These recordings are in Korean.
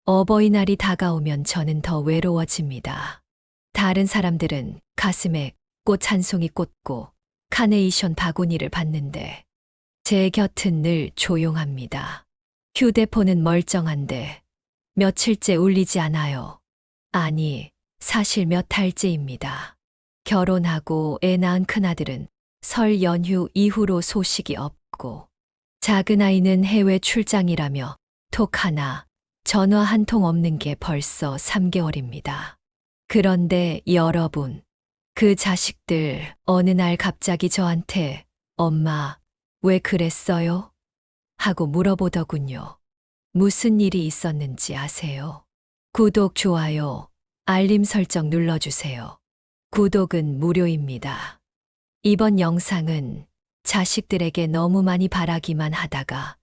어버이날이 다가오면 저는 더 외로워집니다. 다른 사람들은 가슴에 꽃 한 송이 꽂고 카네이션 바구니를 받는데 제 곁은 늘 조용합니다. 휴대폰은 멀쩡한데 며칠째 울리지 않아요. 아니, 사실 몇 달째입니다. 결혼하고 애 낳은 큰아들은 설 연휴 이후로 소식이 없고 작은 아이는 해외 출장이라며 톡 하나, 전화 한 통 없는 게 벌써 3개월입니다. 그런데 여러분, 그 자식들 어느 날 갑자기 저한테 엄마, 왜 그랬어요? 하고 물어보더군요. 무슨 일이 있었는지 아세요? 구독, 좋아요, 알림 설정 눌러주세요. 구독은 무료입니다. 이번 영상은 자식들에게 너무 많이 바라기만 하다가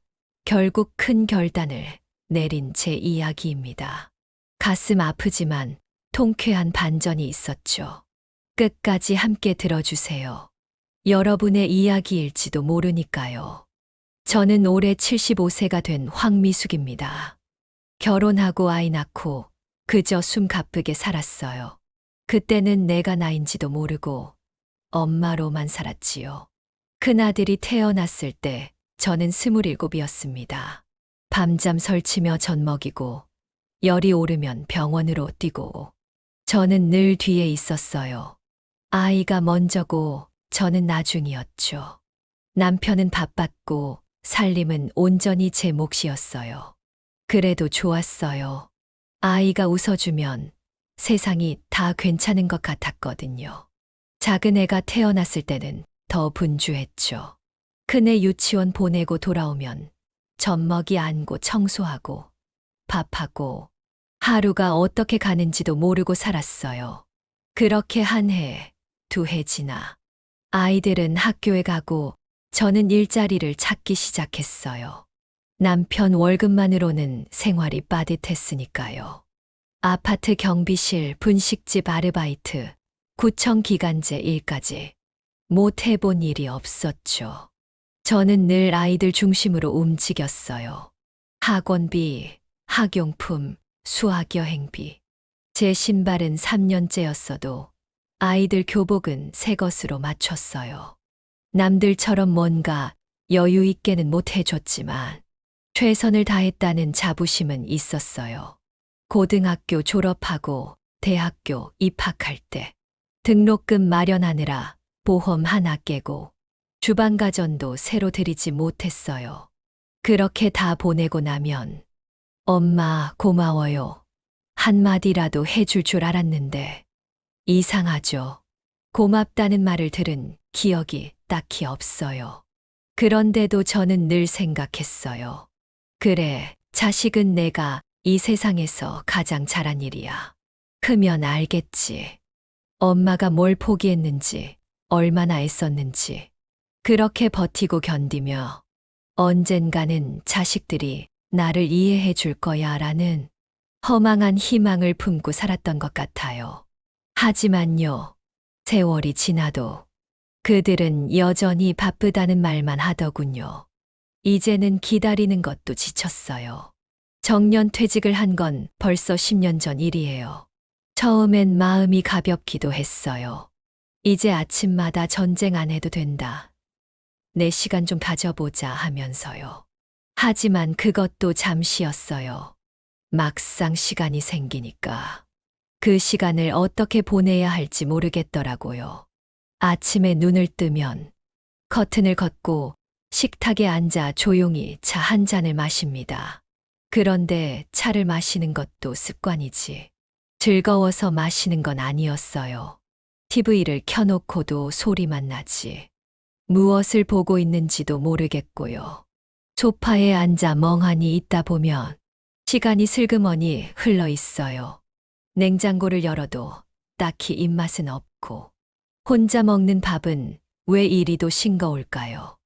결국 큰 결단을 내린 제 이야기입니다. 가슴 아프지만 통쾌한 반전이 있었죠. 끝까지 함께 들어주세요. 여러분의 이야기일지도 모르니까요. 저는 올해 75세가 된 황미숙입니다. 결혼하고 아이 낳고 그저 숨 가쁘게 살았어요. 그때는 내가 나인지도 모르고 엄마로만 살았지요. 큰아들이 태어났을 때 저는 27이었습니다. 밤잠 설치며 젖 먹이고 열이 오르면 병원으로 뛰고 저는 늘 뒤에 있었어요. 아이가 먼저고 저는 나중이었죠. 남편은 바빴고 살림은 온전히 제 몫이었어요. 그래도 좋았어요. 아이가 웃어주면 세상이 다 괜찮은 것 같았거든요. 작은 애가 태어났을 때는 더 분주했죠. 큰애 유치원 보내고 돌아오면 젖먹이 안고 청소하고 밥하고 하루가 어떻게 가는지도 모르고 살았어요. 그렇게 한 해, 두 해 지나 아이들은 학교에 가고 저는 일자리를 찾기 시작했어요. 남편 월급만으로는 생활이 빠듯했으니까요. 아파트 경비실, 분식집 아르바이트, 구청 기간제 일까지 못 해본 일이 없었죠. 저는 늘 아이들 중심으로 움직였어요. 학원비, 학용품, 수학여행비. 제 신발은 3년째였어도 아이들 교복은 새 것으로 맞췄어요. 남들처럼 뭔가 여유 있게는 못 해줬지만 최선을 다했다는 자부심은 있었어요. 고등학교 졸업하고 대학교 입학할 때 등록금 마련하느라 보험 하나 깨고 주방가전도 새로 들이지 못했어요. 그렇게 다 보내고 나면 엄마 고마워요. 한마디라도 해줄 줄 알았는데 이상하죠. 고맙다는 말을 들은 기억이 딱히 없어요. 그런데도 저는 늘 생각했어요. 그래, 자식은 내가 이 세상에서 가장 잘한 일이야. 크면 알겠지. 엄마가 뭘 포기했는지, 얼마나 애썼는지. 그렇게 버티고 견디며 언젠가는 자식들이 나를 이해해 줄 거야 라는 허망한 희망을 품고 살았던 것 같아요. 하지만요, 세월이 지나도 그들은 여전히 바쁘다는 말만 하더군요. 이제는 기다리는 것도 지쳤어요. 정년 퇴직을 한 건 벌써 10년 전 일이에요. 처음엔 마음이 가볍기도 했어요. 이제 아침마다 전쟁 안 해도 된다. 내 시간 좀 가져보자 하면서요. 하지만 그것도 잠시였어요. 막상 시간이 생기니까 그 시간을 어떻게 보내야 할지 모르겠더라고요. 아침에 눈을 뜨면 커튼을 걷고 식탁에 앉아 조용히 차 한 잔을 마십니다. 그런데 차를 마시는 것도 습관이지. 즐거워서 마시는 건 아니었어요. TV를 켜놓고도 소리만 나지. 무엇을 보고 있는지도 모르겠고요. 소파에 앉아 멍하니 있다 보면 시간이 슬그머니 흘러 있어요. 냉장고를 열어도 딱히 입맛은 없고 혼자 먹는 밥은 왜 이리도 싱거울까요?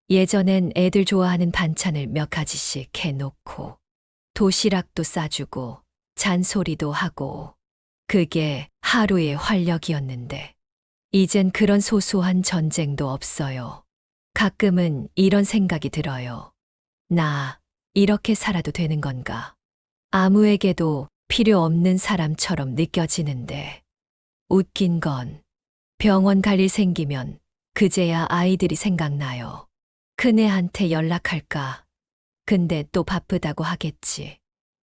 예전엔 애들 좋아하는 반찬을 몇 가지씩 해놓고 도시락도 싸주고 잔소리도 하고 그게 하루의 활력이었는데 이젠 그런 소소한 전쟁도 없어요. 가끔은 이런 생각이 들어요. 나 이렇게 살아도 되는 건가? 아무에게도 필요 없는 사람처럼 느껴지는데 웃긴 건 병원 갈 일 생기면 그제야 아이들이 생각나요. 큰애한테 연락할까? 근데 또 바쁘다고 하겠지.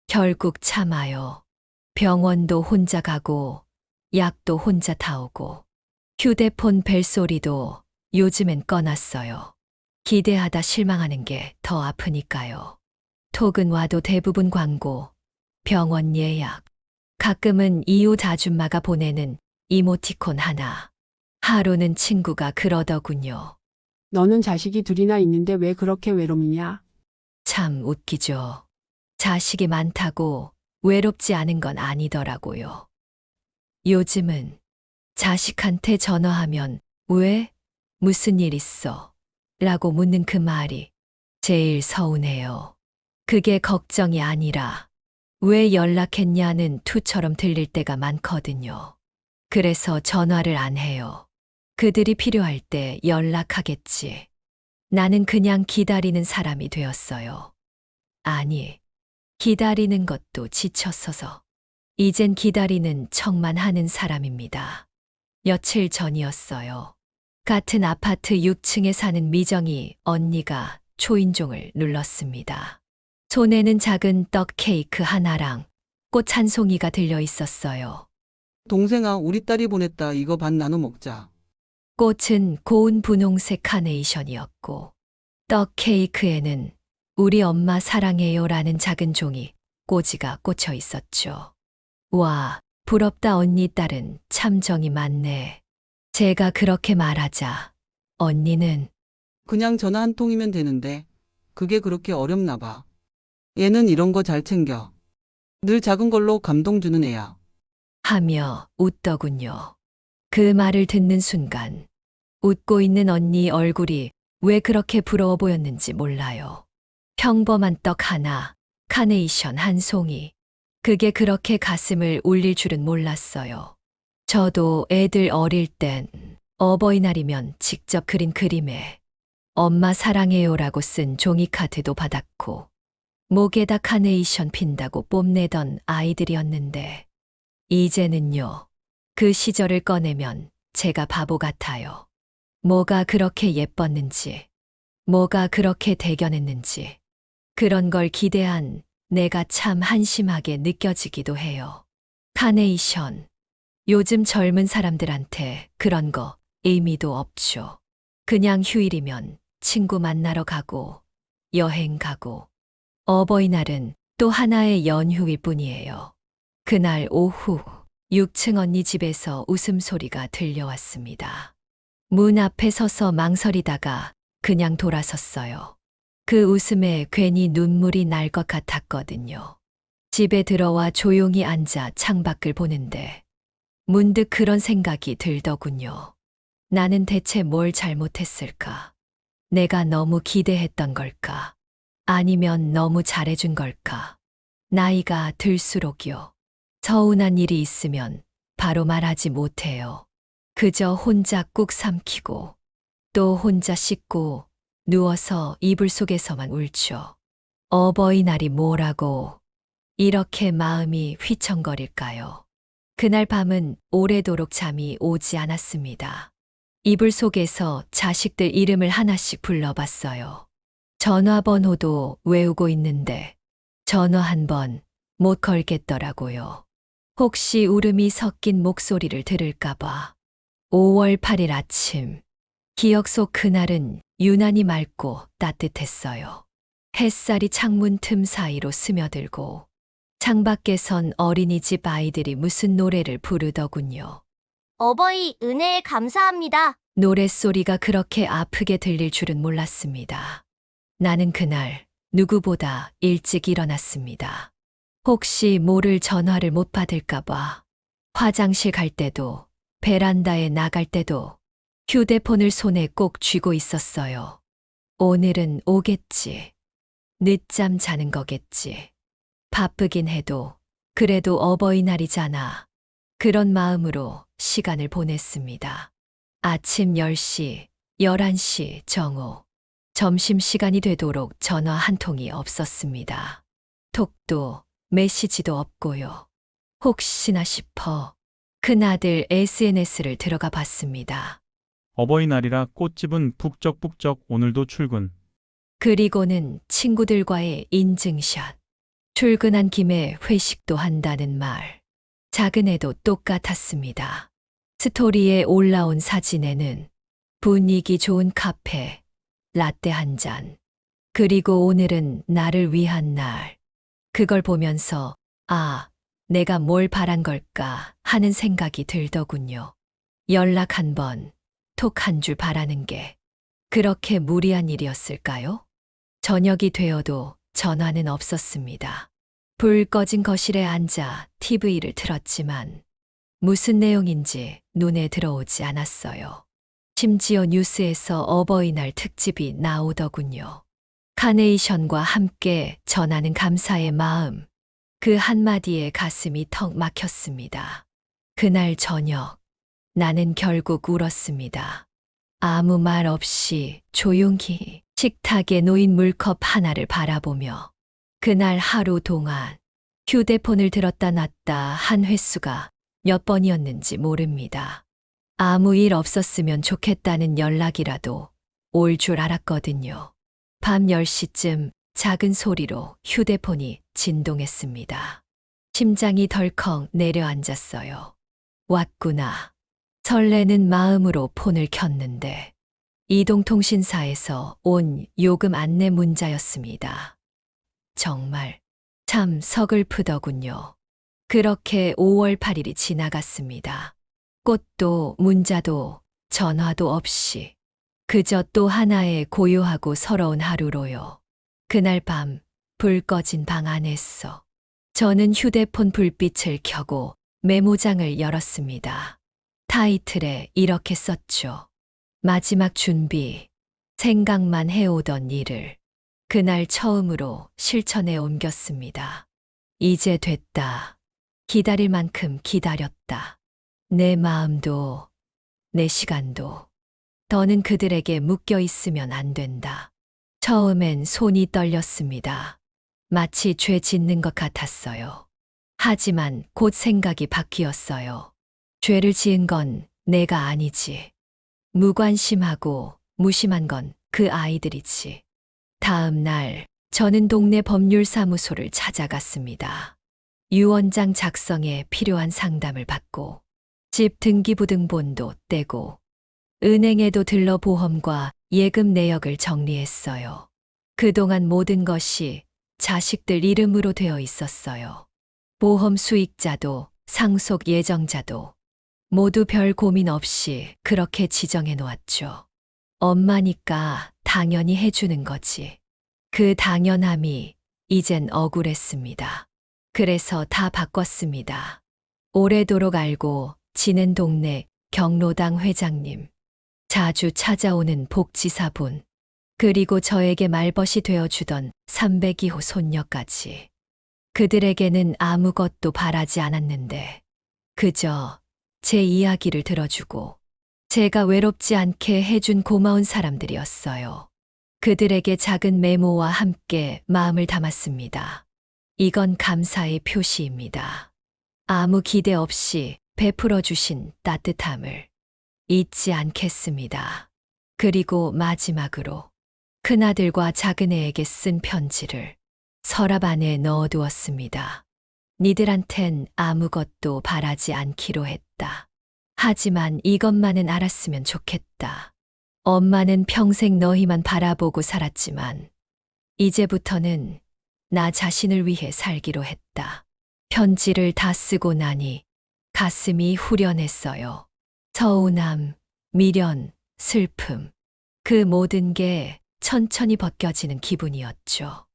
결국 참아요. 병원도 혼자 가고 약도 혼자 타오고 휴대폰 벨소리도 요즘엔 꺼놨어요. 기대하다 실망하는 게 더 아프니까요. 톡은 와도 대부분 광고, 병원 예약, 가끔은 이웃 아줌마가 보내는 이모티콘 하나. 하루는 친구가 그러더군요. 너는 자식이 둘이나 있는데 왜 그렇게 외롭냐? 참 웃기죠. 자식이 많다고 외롭지 않은 건 아니더라고요. 요즘은 자식한테 전화하면 왜? 무슨 일 있어? 라고 묻는 그 말이 제일 서운해요. 그게 걱정이 아니라 왜 연락했냐는 투처럼 들릴 때가 많거든요. 그래서 전화를 안 해요. 그들이 필요할 때 연락하겠지. 나는 그냥 기다리는 사람이 되었어요. 아니, 기다리는 것도 지쳤어서. 이젠 기다리는 척만 하는 사람입니다. 며칠 전이었어요. 같은 아파트 6층에 사는 미정이 언니가 초인종을 눌렀습니다. 손에는 작은 떡 케이크 하나랑 꽃 한 송이가 들려 있었어요. 동생아, 우리 딸이 보냈다. 이거 반 나눠 먹자. 꽃은 고운 분홍색 카네이션이었고, 떡 케이크에는 우리 엄마 사랑해요라는 작은 종이 꼬지가 꽂혀 있었죠. 와, 부럽다 언니 딸은 참 정이 많네. 제가 그렇게 말하자 언니는 그냥 전화 한 통이면 되는데 그게 그렇게 어렵나 봐. 얘는 이런 거 잘 챙겨. 늘 작은 걸로 감동 주는 애야. 하며 웃더군요. 그 말을 듣는 순간 웃고 있는 언니 얼굴이 왜 그렇게 부러워 보였는지 몰라요. 평범한 떡 하나, 카네이션 한 송이. 그게 그렇게 가슴을 울릴 줄은 몰랐어요. 저도 애들 어릴 땐 어버이날이면 직접 그린 그림에 엄마 사랑해요라고 쓴 종이카드도 받았고 목에다 카네이션 핀다고 뽐내던 아이들이었는데 이제는요. 그 시절을 꺼내면 제가 바보 같아요. 뭐가 그렇게 예뻤는지, 뭐가 그렇게 대견했는지, 그런 걸 기대한 내가 참 한심하게 느껴지기도 해요. 카네이션. 요즘 젊은 사람들한테 그런 거 의미도 없죠. 그냥 휴일이면 친구 만나러 가고, 여행 가고, 어버이날은 또 하나의 연휴일 뿐이에요. 그날 오후 6층 언니 집에서 웃음소리가 들려왔습니다. 문 앞에 서서 망설이다가 그냥 돌아섰어요. 그 웃음에 괜히 눈물이 날 것 같았거든요. 집에 들어와 조용히 앉아 창밖을 보는데 문득 그런 생각이 들더군요. 나는 대체 뭘 잘못했을까? 내가 너무 기대했던 걸까? 아니면 너무 잘해준 걸까? 나이가 들수록요. 서운한 일이 있으면 바로 말하지 못해요. 그저 혼자 꾹 삼키고 또 혼자 씻고 누워서 이불 속에서만 울죠. 어버이날이 뭐라고 이렇게 마음이 휘청거릴까요? 그날 밤은 오래도록 잠이 오지 않았습니다. 이불 속에서 자식들 이름을 하나씩 불러봤어요. 전화번호도 외우고 있는데 전화 한 번 못 걸겠더라고요. 혹시 울음이 섞인 목소리를 들을까봐. 5월 8일 아침. 기억 속 그날은 유난히 맑고 따뜻했어요. 햇살이 창문 틈 사이로 스며들고 창밖에선 어린이집 아이들이 무슨 노래를 부르더군요. 어버이 은혜에 감사합니다. 노랫소리가 그렇게 아프게 들릴 줄은 몰랐습니다. 나는 그날 누구보다 일찍 일어났습니다. 혹시 모를 전화를 못 받을까봐 화장실 갈 때도 베란다에 나갈 때도 휴대폰을 손에 꼭 쥐고 있었어요. 오늘은 오겠지. 늦잠 자는 거겠지. 바쁘긴 해도 그래도 어버이날이잖아. 그런 마음으로 시간을 보냈습니다. 아침 10시, 11시 정오. 점심시간이 되도록 전화 한 통이 없었습니다. 톡도 메시지도 없고요. 혹시나 싶어 큰아들 SNS를 들어가 봤습니다. 어버이날이라 꽃집은 북적북적 오늘도 출근. 그리고는 친구들과의 인증샷. 출근한 김에 회식도 한다는 말. 작은 애도 똑같았습니다. 스토리에 올라온 사진에는 분위기 좋은 카페, 라떼 한 잔. 그리고 오늘은 나를 위한 날. 그걸 보면서, 아, 내가 뭘 바란 걸까 하는 생각이 들더군요. 연락 한 번, 톡 한 줄 바라는 게 그렇게 무리한 일이었을까요? 저녁이 되어도 전화는 없었습니다. 불 꺼진 거실에 앉아 TV를 틀었지만 무슨 내용인지 눈에 들어오지 않았어요. 심지어 뉴스에서 어버이날 특집이 나오더군요. 카네이션과 함께 전하는 감사의 마음. 그 한마디에 가슴이 턱 막혔습니다. 그날 저녁, 나는 결국 울었습니다. 아무 말 없이 조용히 식탁에 놓인 물컵 하나를 바라보며 그날 하루 동안 휴대폰을 들었다 놨다 한 횟수가 몇 번이었는지 모릅니다. 아무 일 없었으면 좋겠다는 연락이라도 올 줄 알았거든요. 밤 10시쯤 작은 소리로 휴대폰이 진동했습니다. 심장이 덜컥 내려앉았어요. 왔구나. 설레는 마음으로 폰을 켰는데 이동통신사에서 온 요금 안내 문자였습니다. 정말 참 서글프더군요. 그렇게 5월 8일이 지나갔습니다. 꽃도 문자도 전화도 없이 그저 또 하나의 고요하고 서러운 하루로요. 그날 밤 불 꺼진 방 안에서 저는 휴대폰 불빛을 켜고 메모장을 열었습니다. 타이틀에 이렇게 썼죠. 마지막 준비, 생각만 해오던 일을 그날 처음으로 실천에 옮겼습니다. 이제 됐다. 기다릴 만큼 기다렸다. 내 마음도, 내 시간도 더는 그들에게 묶여 있으면 안 된다. 처음엔 손이 떨렸습니다. 마치 죄 짓는 것 같았어요. 하지만 곧 생각이 바뀌었어요. 죄를 지은 건 내가 아니지. 무관심하고 무심한 건 그 아이들이지. 다음 날 저는 동네 법률사무소를 찾아갔습니다. 유언장 작성에 필요한 상담을 받고 집 등기부등본도 떼고 은행에도 들러 보험과 예금 내역을 정리했어요. 그동안 모든 것이 자식들 이름으로 되어 있었어요. 보험 수익자도 상속 예정자도 모두 별 고민 없이 그렇게 지정해 놓았죠. 엄마니까 당연히 해주는 거지. 그 당연함이 이젠 억울했습니다. 그래서 다 바꿨습니다. 오래도록 알고 지낸 동네 경로당 회장님, 자주 찾아오는 복지사분, 그리고 저에게 말벗이 되어주던 302호 손녀까지. 그들에게는 아무것도 바라지 않았는데 그저 제 이야기를 들어주고 제가 외롭지 않게 해준 고마운 사람들이었어요. 그들에게 작은 메모와 함께 마음을 담았습니다. 이건 감사의 표시입니다. 아무 기대 없이 베풀어 주신 따뜻함을 잊지 않겠습니다. 그리고 마지막으로 큰아들과 작은애에게 쓴 편지를 서랍 안에 넣어두었습니다. 니들한텐 아무것도 바라지 않기로 했다. 하지만 이것만은 알았으면 좋겠다. 엄마는 평생 너희만 바라보고 살았지만 이제부터는 나 자신을 위해 살기로 했다. 편지를 다 쓰고 나니 가슴이 후련했어요. 서운함, 미련, 슬픔, 그 모든 게 천천히 벗겨지는 기분이었죠.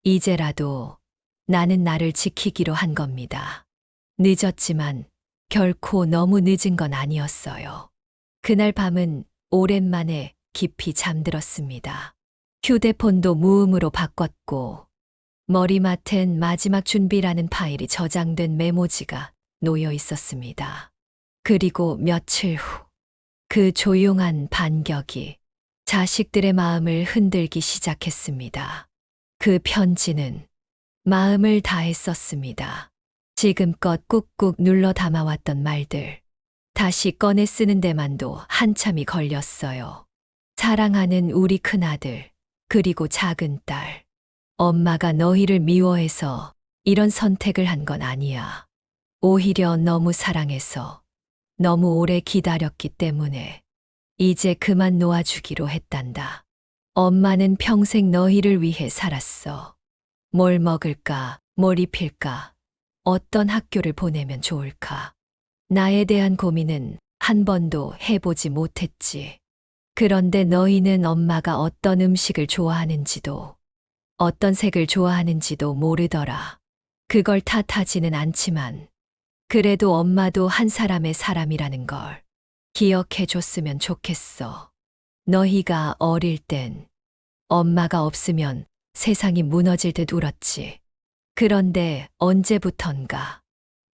이제라도 나는 나를 지키기로 한 겁니다. 늦었지만 결코 너무 늦은 건 아니었어요. 그날 밤은 오랜만에 깊이 잠들었습니다. 휴대폰도 무음으로 바꿨고 머리맡엔 마지막 준비라는 파일이 저장된 메모지가 놓여 있었습니다. 그리고 며칠 후 그 조용한 반격이 자식들의 마음을 흔들기 시작했습니다. 그 편지는 마음을 다했었습니다. 지금껏 꾹꾹 눌러 담아왔던 말들. 다시 꺼내 쓰는 데만도 한참이 걸렸어요. 사랑하는 우리 큰아들, 그리고 작은 딸. 엄마가 너희를 미워해서 이런 선택을 한 건 아니야. 오히려 너무 사랑해서, 너무 오래 기다렸기 때문에 이제 그만 놓아주기로 했단다. 엄마는 평생 너희를 위해 살았어. 뭘 먹을까, 뭘 입힐까, 어떤 학교를 보내면 좋을까. 나에 대한 고민은 한 번도 해보지 못했지. 그런데 너희는 엄마가 어떤 음식을 좋아하는지도, 어떤 색을 좋아하는지도 모르더라. 그걸 탓하지는 않지만, 그래도 엄마도 한 사람의 사람이라는 걸 기억해 줬으면 좋겠어. 너희가 어릴 땐 엄마가 없으면 세상이 무너질 듯 울었지. 그런데 언제부턴가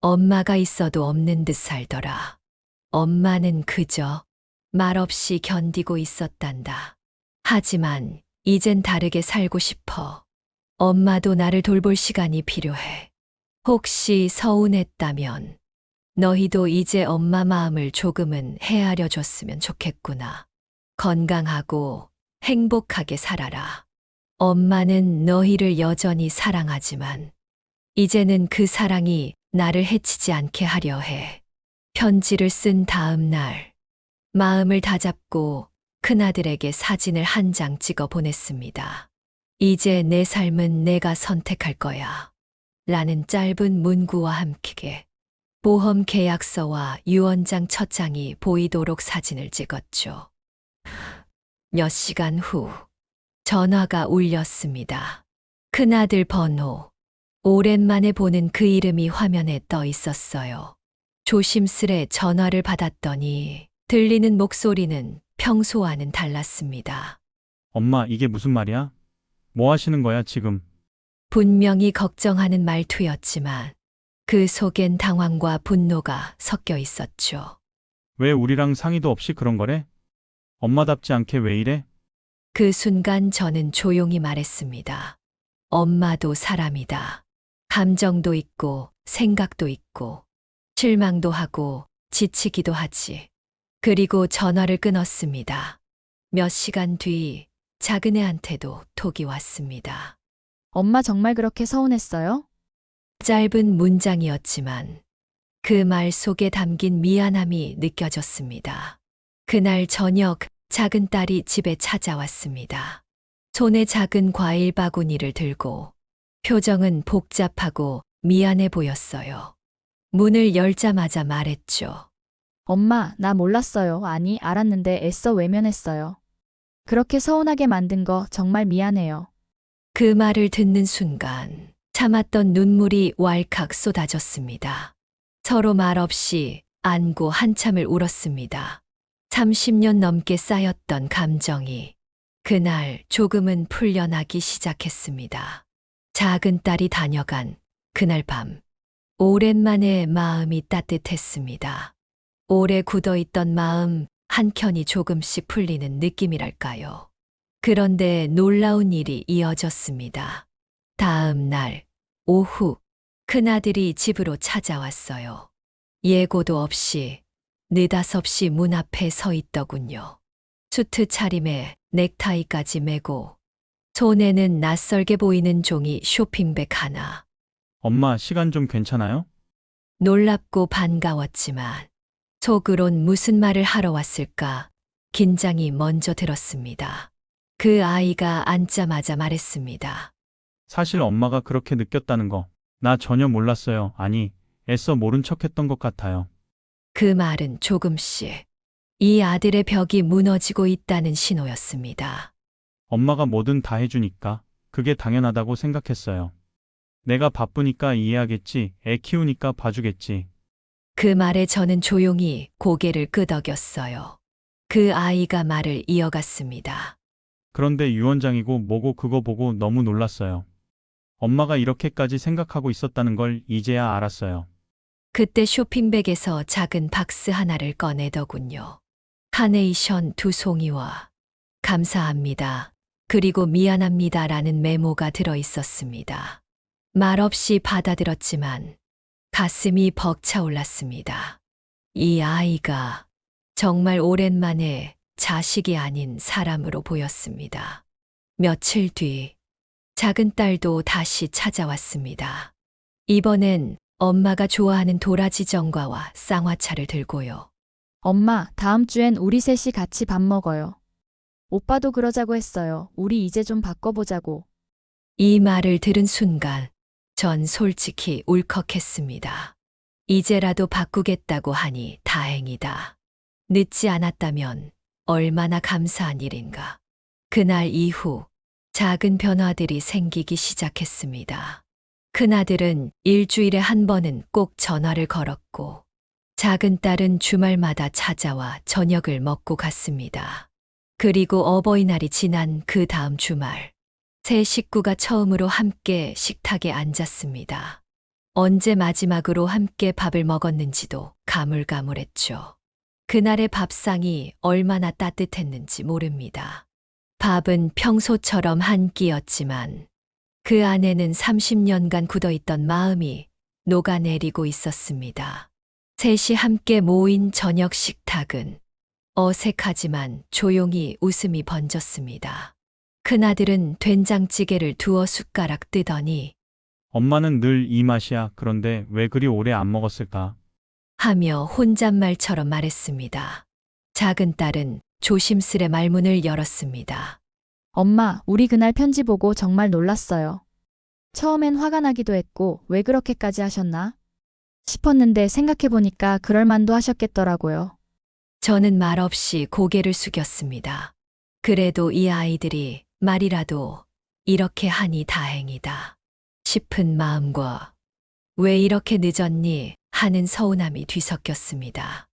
엄마가 있어도 없는 듯 살더라. 엄마는 그저 말없이 견디고 있었단다. 하지만 이젠 다르게 살고 싶어. 엄마도 나를 돌볼 시간이 필요해. 혹시 서운했다면 너희도 이제 엄마 마음을 조금은 헤아려 줬으면 좋겠구나. 건강하고 행복하게 살아라. 엄마는 너희를 여전히 사랑하지만 이제는 그 사랑이 나를 해치지 않게 하려 해. 편지를 쓴 다음 날 마음을 다잡고 큰아들에게 사진을 한 장 찍어 보냈습니다. 이제 내 삶은 내가 선택할 거야. 라는 짧은 문구와 함께 보험 계약서와 유언장 첫 장이 보이도록 사진을 찍었죠. 몇 시간 후 전화가 울렸습니다. 큰아들 번호. 오랜만에 보는 그 이름이 화면에 떠 있었어요. 조심스레 전화를 받았더니 들리는 목소리는 평소와는 달랐습니다. 엄마, 이게 무슨 말이야? 뭐 하시는 거야, 지금? 분명히 걱정하는 말투였지만 그 속엔 당황과 분노가 섞여 있었죠. 왜 우리랑 상의도 없이 그런 거래? 엄마답지 않게 왜 이래? 그 순간 저는 조용히 말했습니다. 엄마도 사람이다. 감정도 있고 생각도 있고 실망도 하고 지치기도 하지. 그리고 전화를 끊었습니다. 몇 시간 뒤 작은 애한테도 톡이 왔습니다. 엄마 정말 그렇게 서운했어요? 짧은 문장이었지만 그 말 속에 담긴 미안함이 느껴졌습니다. 그날 저녁 작은 딸이 집에 찾아왔습니다. 손에 작은 과일 바구니를 들고 표정은 복잡하고 미안해 보였어요. 문을 열자마자 말했죠. 엄마, 나 몰랐어요. 아니, 알았는데 애써 외면했어요. 그렇게 서운하게 만든 거 정말 미안해요. 그 말을 듣는 순간 참았던 눈물이 왈칵 쏟아졌습니다. 서로 말없이 안고 한참을 울었습니다. 30년 넘게 쌓였던 감정이 그날 조금은 풀려나기 시작했습니다. 작은 딸이 다녀간 그날 밤, 오랜만에 마음이 따뜻했습니다. 오래 굳어있던 마음 한켠이 조금씩 풀리는 느낌이랄까요. 그런데 놀라운 일이 이어졌습니다. 다음 날 오후 큰아들이 집으로 찾아왔어요. 예고도 없이 느닷없이 문 앞에 서 있더군요. 수트 차림에 넥타이까지 메고 손에는 낯설게 보이는 종이 쇼핑백 하나. 엄마, 시간 좀 괜찮아요? 놀랍고 반가웠지만 속으론 무슨 말을 하러 왔을까 긴장이 먼저 들었습니다. 그 아이가 앉자마자 말했습니다. 사실 엄마가 그렇게 느꼈다는 거, 나 전혀 몰랐어요. 아니, 애써 모른 척 했던 것 같아요. 그 말은 조금씩 이 아들의 벽이 무너지고 있다는 신호였습니다. 엄마가 뭐든 다 해주니까 그게 당연하다고 생각했어요. 내가 바쁘니까 이해하겠지, 애 키우니까 봐주겠지. 그 말에 저는 조용히 고개를 끄덕였어요. 그 아이가 말을 이어갔습니다. 그런데 유언장이고 뭐고 그거 보고 너무 놀랐어요. 엄마가 이렇게까지 생각하고 있었다는 걸 이제야 알았어요. 그때 쇼핑백에서 작은 박스 하나를 꺼내더군요. 카네이션 2송이와 감사합니다. 그리고 미안합니다라는 메모가 들어 있었습니다. 말없이 받아들었지만 가슴이 벅차올랐습니다. 이 아이가 정말 오랜만에 자식이 아닌 사람으로 보였습니다. 며칠 뒤 작은 딸도 다시 찾아왔습니다. 이번엔 엄마가 좋아하는 도라지 정과와 쌍화차를 들고요. 엄마, 다음 주엔 우리 셋이 같이 밥 먹어요. 오빠도 그러자고 했어요. 우리 이제 좀 바꿔보자고. 이 말을 들은 순간 전 솔직히 울컥했습니다. 이제라도 바꾸겠다고 하니 다행이다. 늦지 않았다면 얼마나 감사한 일인가. 그날 이후 작은 변화들이 생기기 시작했습니다. 큰아들은 일주일에 한 번은 꼭 전화를 걸었고, 작은 딸은 주말마다 찾아와 저녁을 먹고 갔습니다. 그리고 어버이날이 지난 그 다음 주말, 세 식구가 처음으로 함께 식탁에 앉았습니다. 언제 마지막으로 함께 밥을 먹었는지도 가물가물했죠. 그날의 밥상이 얼마나 따뜻했는지 모릅니다. 밥은 평소처럼 한 끼였지만 그 안에는 30년간 굳어있던 마음이 녹아내리고 있었습니다. 셋이 함께 모인 저녁 식탁은 어색하지만 조용히 웃음이 번졌습니다. 큰아들은 된장찌개를 두어 숟가락 뜨더니 엄마는 늘 이 맛이야. 그런데 왜 그리 오래 안 먹었을까? 하며 혼잣말처럼 말했습니다. 작은 딸은 조심스레 말문을 열었습니다. 엄마, 우리 그날 편지 보고 정말 놀랐어요. 처음엔 화가 나기도 했고, 왜 그렇게까지 하셨나 싶었는데 생각해보니까 그럴 만도 하셨겠더라고요. 저는 말없이 고개를 숙였습니다. 그래도 이 아이들이 말이라도 이렇게 하니 다행이다 싶은 마음과 왜 이렇게 늦었니 하는 서운함이 뒤섞였습니다.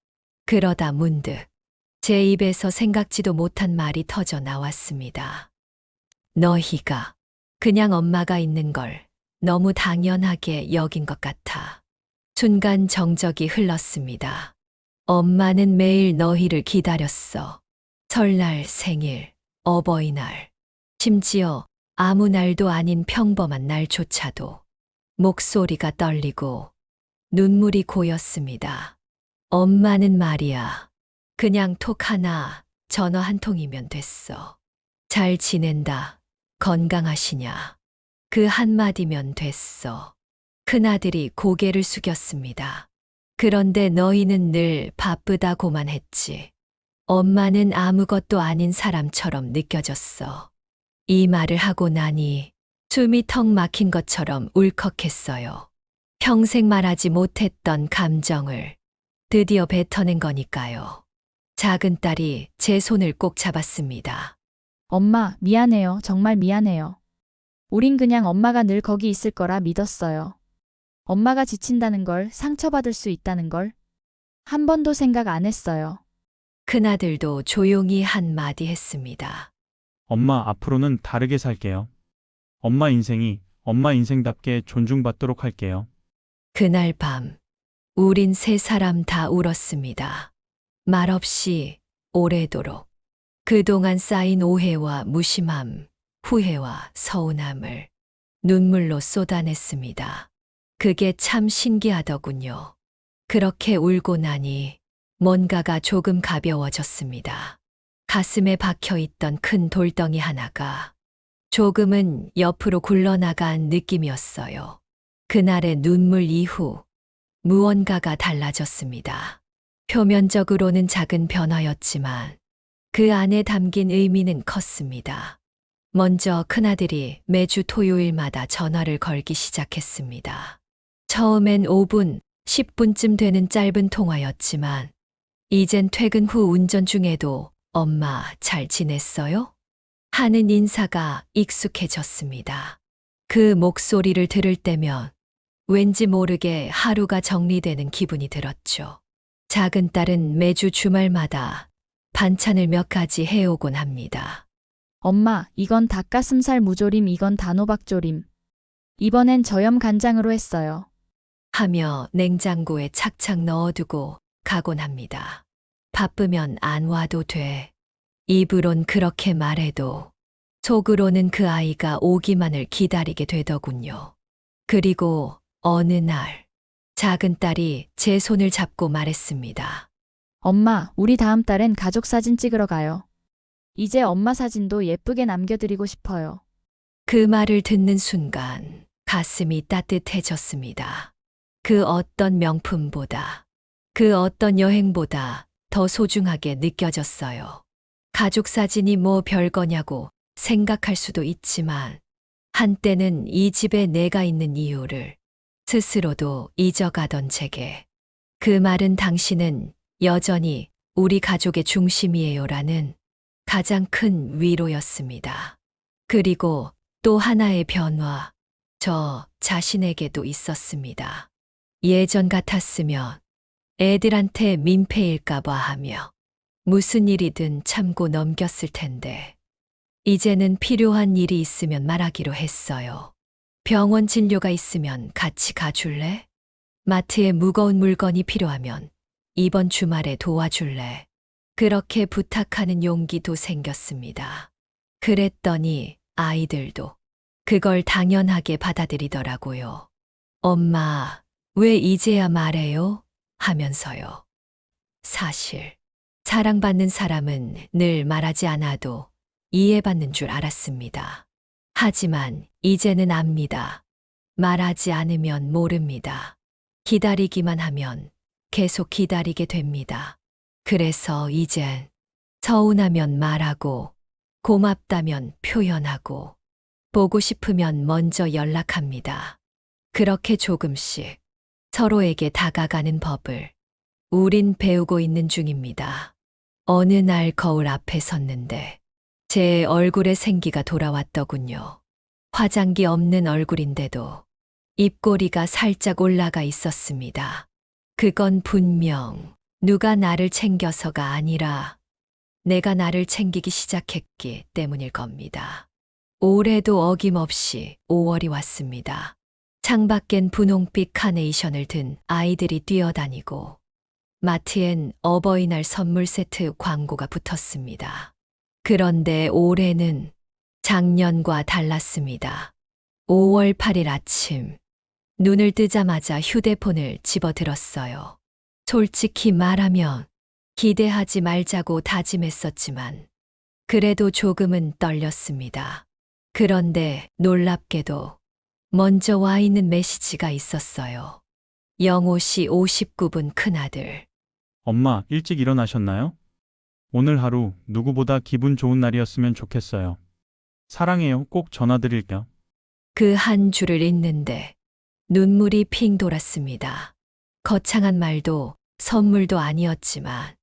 그러다 문득 제 입에서 생각지도 못한 말이 터져 나왔습니다. 너희가 그냥 엄마가 있는 걸 너무 당연하게 여긴 것 같아. 순간 정적이 흘렀습니다. 엄마는 매일 너희를 기다렸어. 설날, 생일, 어버이날, 심지어 아무 날도 아닌 평범한 날조차도 목소리가 떨리고 눈물이 고였습니다. 엄마는 말이야. 그냥 톡 하나, 전화 한 통이면 됐어. 잘 지낸다. 건강하시냐. 그 한마디면 됐어. 큰아들이 고개를 숙였습니다. 그런데 너희는 늘 바쁘다고만 했지. 엄마는 아무것도 아닌 사람처럼 느껴졌어. 이 말을 하고 나니 숨이 턱 막힌 것처럼 울컥했어요. 평생 말하지 못했던 감정을 드디어 뱉어낸 거니까요. 작은 딸이 제 손을 꼭 잡았습니다. 엄마, 미안해요. 정말 미안해요. 우린 그냥 엄마가 늘 거기 있을 거라 믿었어요. 엄마가 지친다는 걸, 상처받을 수 있다는 걸 한 번도 생각 안 했어요. 큰아들도 조용히 한마디 했습니다. 엄마, 앞으로는 다르게 살게요. 엄마 인생이 엄마 인생답게 존중받도록 할게요. 그날 밤, 우린 세 사람 다 울었습니다. 말없이 오래도록. 그동안 쌓인 오해와 무심함, 후회와 서운함을 눈물로 쏟아냈습니다. 그게 참 신기하더군요. 그렇게 울고 나니 뭔가가 조금 가벼워졌습니다. 가슴에 박혀있던 큰 돌덩이 하나가 조금은 옆으로 굴러나간 느낌이었어요. 그날의 눈물 이후 무언가가 달라졌습니다. 표면적으로는 작은 변화였지만 그 안에 담긴 의미는 컸습니다. 먼저 큰아들이 매주 토요일마다 전화를 걸기 시작했습니다. 처음엔 5분, 10분쯤 되는 짧은 통화였지만 이젠 퇴근 후 운전 중에도 엄마 잘 지냈어요? 하는 인사가 익숙해졌습니다. 그 목소리를 들을 때면 왠지 모르게 하루가 정리되는 기분이 들었죠. 작은 딸은 매주 주말마다 반찬을 몇 가지 해오곤 합니다. 엄마, 이건 닭가슴살 무조림, 이건 단호박조림. 이번엔 저염 간장으로 했어요. 하며 냉장고에 착착 넣어두고 가곤 합니다. 바쁘면 안 와도 돼. 입으론 그렇게 말해도 속으로는 그 아이가 오기만을 기다리게 되더군요. 그리고 어느 날 작은 딸이 제 손을 잡고 말했습니다. 엄마, 우리 다음 달엔 가족 사진 찍으러 가요. 이제 엄마 사진도 예쁘게 남겨드리고 싶어요. 그 말을 듣는 순간 가슴이 따뜻해졌습니다. 그 어떤 명품보다, 그 어떤 여행보다 더 소중하게 느껴졌어요. 가족 사진이 뭐 별거냐고 생각할 수도 있지만, 한때는 이 집에 내가 있는 이유를 스스로도 잊어가던 제게 그 말은 당신은 여전히 우리 가족의 중심이에요라는 가장 큰 위로였습니다. 그리고 또 하나의 변화, 저 자신에게도 있었습니다. 예전 같았으면 애들한테 민폐일까봐 하며 무슨 일이든 참고 넘겼을 텐데, 이제는 필요한 일이 있으면 말하기로 했어요. 병원 진료가 있으면 같이 가줄래? 마트에 무거운 물건이 필요하면 이번 주말에 도와줄래? 그렇게 부탁하는 용기도 생겼습니다. 그랬더니 아이들도 그걸 당연하게 받아들이더라고요. 엄마, 왜 이제야 말해요? 하면서요. 사실, 사랑받는 사람은 늘 말하지 않아도 이해받는 줄 알았습니다. 하지만 이제는 압니다. 말하지 않으면 모릅니다. 기다리기만 하면 계속 기다리게 됩니다. 그래서 이젠 서운하면 말하고, 고맙다면 표현하고, 보고 싶으면 먼저 연락합니다. 그렇게 조금씩 서로에게 다가가는 법을 우린 배우고 있는 중입니다. 어느 날 거울 앞에 섰는데 제 얼굴에 생기가 돌아왔더군요. 화장기 없는 얼굴인데도 입꼬리가 살짝 올라가 있었습니다. 그건 분명 누가 나를 챙겨서가 아니라 내가 나를 챙기기 시작했기 때문일 겁니다. 올해도 어김없이 5월이 왔습니다. 창밖엔 분홍빛 카네이션을 든 아이들이 뛰어다니고 마트엔 어버이날 선물 세트 광고가 붙었습니다. 그런데 올해는 작년과 달랐습니다. 5월 8일 아침, 눈을 뜨자마자 휴대폰을 집어들었어요. 솔직히 말하면 기대하지 말자고 다짐했었지만 그래도 조금은 떨렸습니다. 그런데 놀랍게도 먼저 와 있는 메시지가 있었어요. 05시 59분 큰아들. 엄마, 일찍 일어나셨나요? 오늘 하루 누구보다 기분 좋은 날이었으면 좋겠어요. 사랑해요. 꼭 전화드릴게요. 그 한 줄을 읽는데 눈물이 핑 돌았습니다. 거창한 말도 선물도 아니었지만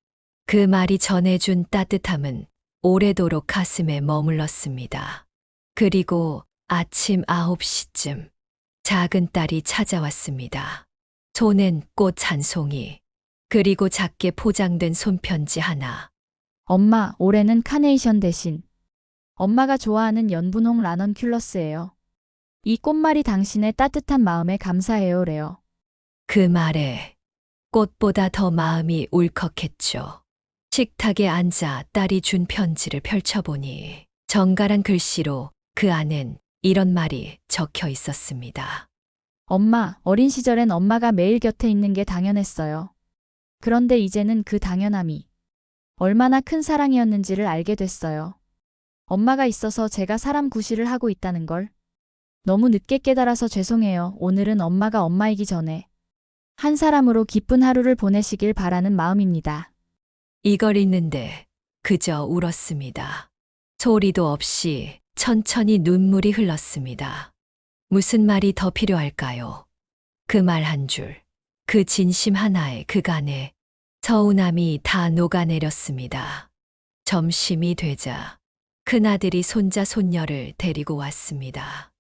그 말이 전해준 따뜻함은 오래도록 가슴에 머물렀습니다. 그리고 아침 9시쯤 작은 딸이 찾아왔습니다. 손엔 꽃 한 송이, 그리고 작게 포장된 손편지 하나. 엄마, 올해는 카네이션 대신 엄마가 좋아하는 연분홍 라넌큘러스예요. 이 꽃말이 당신의 따뜻한 마음에 감사해요래요. 그 말에 꽃보다 더 마음이 울컥했죠. 식탁에 앉아 딸이 준 편지를 펼쳐보니 정갈한 글씨로 그 안엔 이런 말이 적혀 있었습니다. 엄마, 어린 시절엔 엄마가 매일 곁에 있는 게 당연했어요. 그런데 이제는 그 당연함이 얼마나 큰 사랑이었는지를 알게 됐어요. 엄마가 있어서 제가 사람 구실을 하고 있다는 걸 너무 늦게 깨달아서 죄송해요. 오늘은 엄마가 엄마이기 전에 한 사람으로 기쁜 하루를 보내시길 바라는 마음입니다. 이걸 읽는데 그저 울었습니다. 소리도 없이 천천히 눈물이 흘렀습니다. 무슨 말이 더 필요할까요? 그 말 한 줄, 그 진심 하나에 그간의 서운함이 다 녹아내렸습니다. 점심이 되자 큰아들이 손자 손녀를 데리고 왔습니다.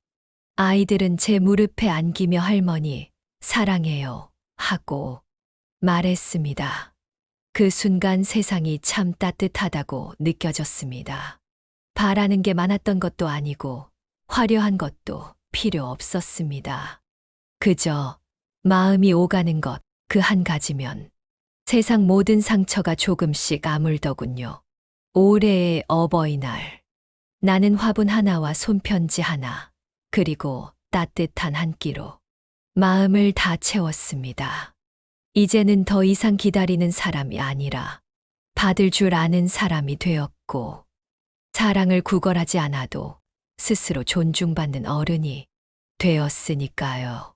아이들은 제 무릎에 안기며 할머니, 사랑해요 하고 말했습니다. 그 순간 세상이 참 따뜻하다고 느껴졌습니다. 바라는 게 많았던 것도 아니고 화려한 것도 필요 없었습니다. 그저 마음이 오가는 것 그 한 가지면 세상 모든 상처가 조금씩 아물더군요. 올해의 어버이날. 나는 화분 하나와 손편지 하나, 그리고 따뜻한 한 끼로 마음을 다 채웠습니다. 이제는 더 이상 기다리는 사람이 아니라 받을 줄 아는 사람이 되었고, 사랑을 구걸하지 않아도 스스로 존중받는 어른이 되었으니까요.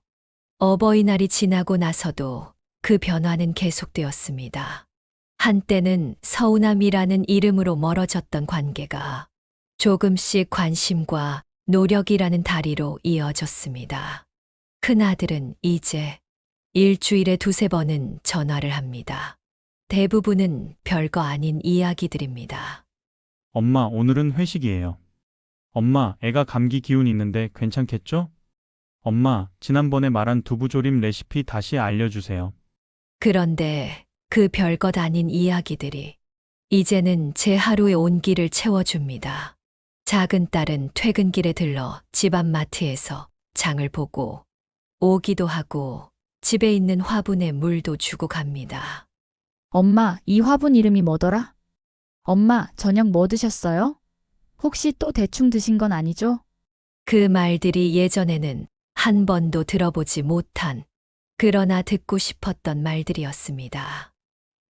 어버이날이 지나고 나서도 그 변화는 계속되었습니다. 한때는 서운함이라는 이름으로 멀어졌던 관계가 조금씩 관심과 노력이라는 다리로 이어졌습니다. 큰아들은 이제 일주일에 2~3번은 전화를 합니다. 대부분은 별거 아닌 이야기들입니다. 엄마, 오늘은 회식이에요. 엄마, 애가 감기 기운 있는데 괜찮겠죠? 엄마, 지난번에 말한 두부조림 레시피 다시 알려주세요. 그런데 그 별것 아닌 이야기들이 이제는 제 하루의 온기를 채워줍니다. 작은 딸은 퇴근길에 들러 집 앞 마트에서 장을 보고 오기도 하고 집에 있는 화분에 물도 주고 갑니다. 엄마, 이 화분 이름이 뭐더라? 엄마, 저녁 뭐 드셨어요? 혹시 또 대충 드신 건 아니죠? 그 말들이 예전에는 한 번도 들어보지 못한, 그러나 듣고 싶었던 말들이었습니다.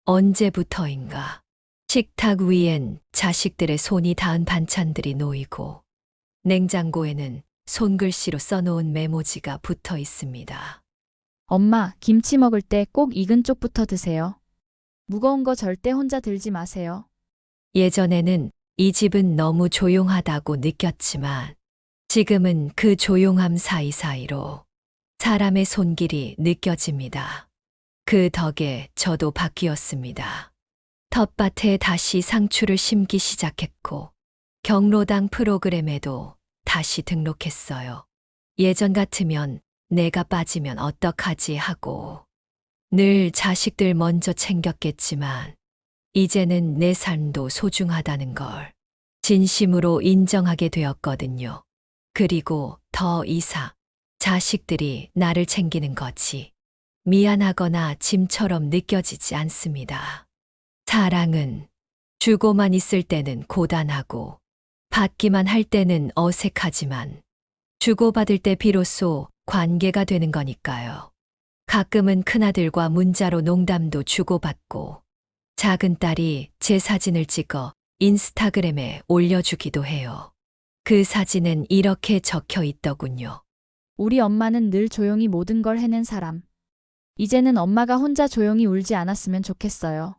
언제부터인가 식탁 위엔 자식들의 손이 닿은 반찬들이 놓이고 냉장고에는 손글씨로 써놓은 메모지가 붙어 있습니다. 엄마, 김치 먹을 때 꼭 익은 쪽부터 드세요. 무거운 거 절대 혼자 들지 마세요. 예전에는 이 집은 너무 조용하다고 느꼈지만 지금은 그 조용함 사이사이로 사람의 손길이 느껴집니다. 그 덕에 저도 바뀌었습니다. 텃밭에 다시 상추를 심기 시작했고 경로당 프로그램에도 다시 등록했어요. 예전 같으면 내가 빠지면 어떡하지 하고 늘 자식들 먼저 챙겼겠지만 이제는 내 삶도 소중하다는 걸 진심으로 인정하게 되었거든요. 그리고 더 이상 자식들이 나를 챙기는 것이 미안하거나 짐처럼 느껴지지 않습니다. 사랑은 주고만 있을 때는 고단하고 받기만 할 때는 어색하지만 주고받을 때 비로소 관계가 되는 거니까요. 가끔은 큰아들과 문자로 농담도 주고받고 작은 딸이 제 사진을 찍어 인스타그램에 올려주기도 해요. 그 사진은 이렇게 적혀 있더군요. 우리 엄마는 늘 조용히 모든 걸 해낸 사람. 이제는 엄마가 혼자 조용히 울지 않았으면 좋겠어요.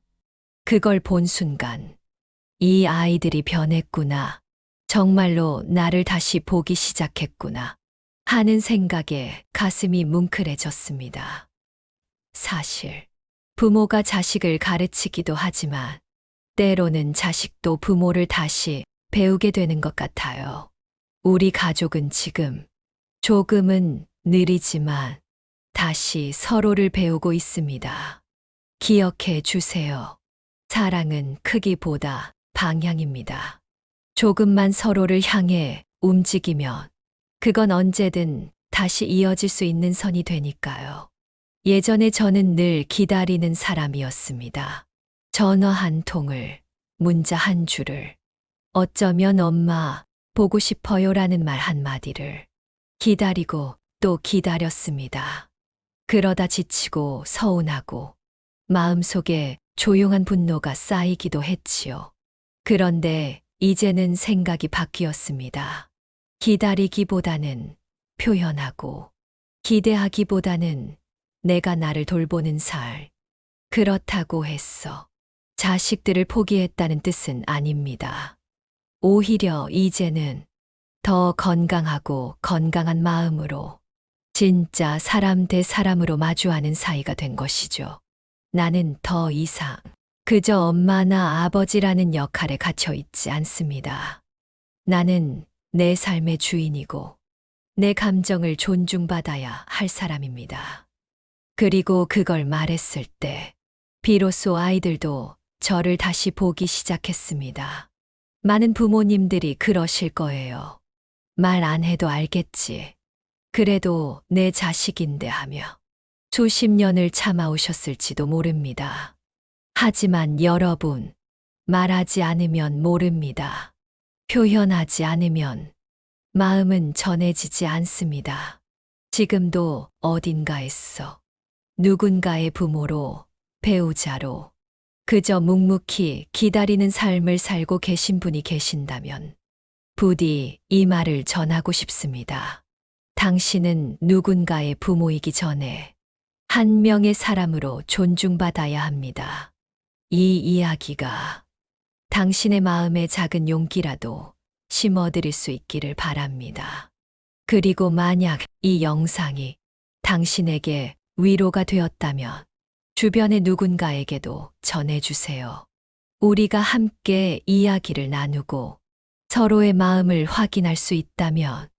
그걸 본 순간 이 아이들이 변했구나. 정말로 나를 다시 보기 시작했구나 하는 생각에 가슴이 뭉클해졌습니다. 사실 부모가 자식을 가르치기도 하지만 때로는 자식도 부모를 다시 배우게 되는 것 같아요. 우리 가족은 지금 조금은 느리지만 다시 서로를 배우고 있습니다. 기억해 주세요. 사랑은 크기보다 방향입니다. 조금만 서로를 향해 움직이면 그건 언제든 다시 이어질 수 있는 선이 되니까요. 예전에 저는 늘 기다리는 사람이었습니다. 전화 한 통을, 문자 한 줄을, 어쩌면 엄마, 보고 싶어요라는 말 한마디를 기다리고 또 기다렸습니다. 그러다 지치고 서운하고 마음속에 조용한 분노가 쌓이기도 했지요. 그런데 이제는 생각이 바뀌었습니다. 기다리기보다는 표현하고 기대하기보다는 내가 나를 돌보는 살. 그렇다고 했어 자식들을 포기했다는 뜻은 아닙니다. 오히려 이제는 더 건강하고 건강한 마음으로 진짜 사람 대 사람으로 마주하는 사이가 된 것이죠. 나는 더 이상 그저 엄마나 아버지라는 역할에 갇혀 있지 않습니다. 나는 내 삶의 주인이고 내 감정을 존중받아야 할 사람입니다. 그리고 그걸 말했을 때 비로소 아이들도 저를 다시 보기 시작했습니다. 많은 부모님들이 그러실 거예요. 말 안 해도 알겠지. 그래도 내 자식인데 하며 수십 년을 참아오셨을지도 모릅니다. 하지만 여러분, 말하지 않으면 모릅니다. 표현하지 않으면 마음은 전해지지 않습니다. 지금도 어딘가에서 누군가의 부모로, 배우자로, 그저 묵묵히 기다리는 삶을 살고 계신 분이 계신다면 부디 이 말을 전하고 싶습니다. 당신은 누군가의 부모이기 전에 한 명의 사람으로 존중받아야 합니다. 이 이야기가 당신의 마음에 작은 용기라도 심어드릴 수 있기를 바랍니다. 그리고 만약 이 영상이 당신에게 위로가 되었다면 주변의 누군가에게도 전해주세요. 우리가 함께 이야기를 나누고 서로의 마음을 확인할 수 있다면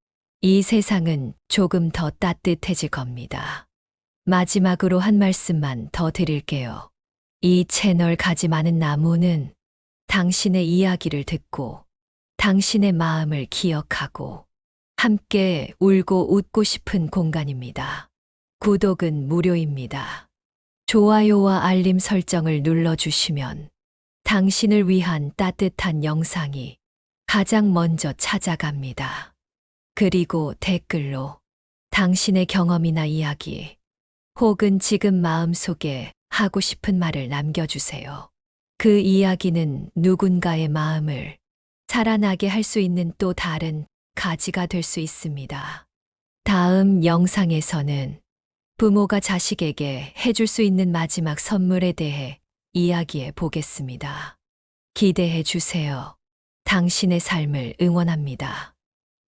이 세상은 조금 더 따뜻해질 겁니다. 마지막으로 한 말씀만 더 드릴게요. 이 채널 가지 많은 나무는 당신의 이야기를 듣고 당신의 마음을 기억하고 함께 울고 웃고 싶은 공간입니다. 구독은 무료입니다. 좋아요와 알림 설정을 눌러주시면 당신을 위한 따뜻한 영상이 가장 먼저 찾아갑니다. 그리고 댓글로 당신의 경험이나 이야기 혹은 지금 마음속에 하고 싶은 말을 남겨주세요. 그 이야기는 누군가의 마음을 살아나게 할 수 있는 또 다른 가지가 될 수 있습니다. 다음 영상에서는 부모가 자식에게 해줄 수 있는 마지막 선물에 대해 이야기해 보겠습니다. 기대해 주세요. 당신의 삶을 응원합니다.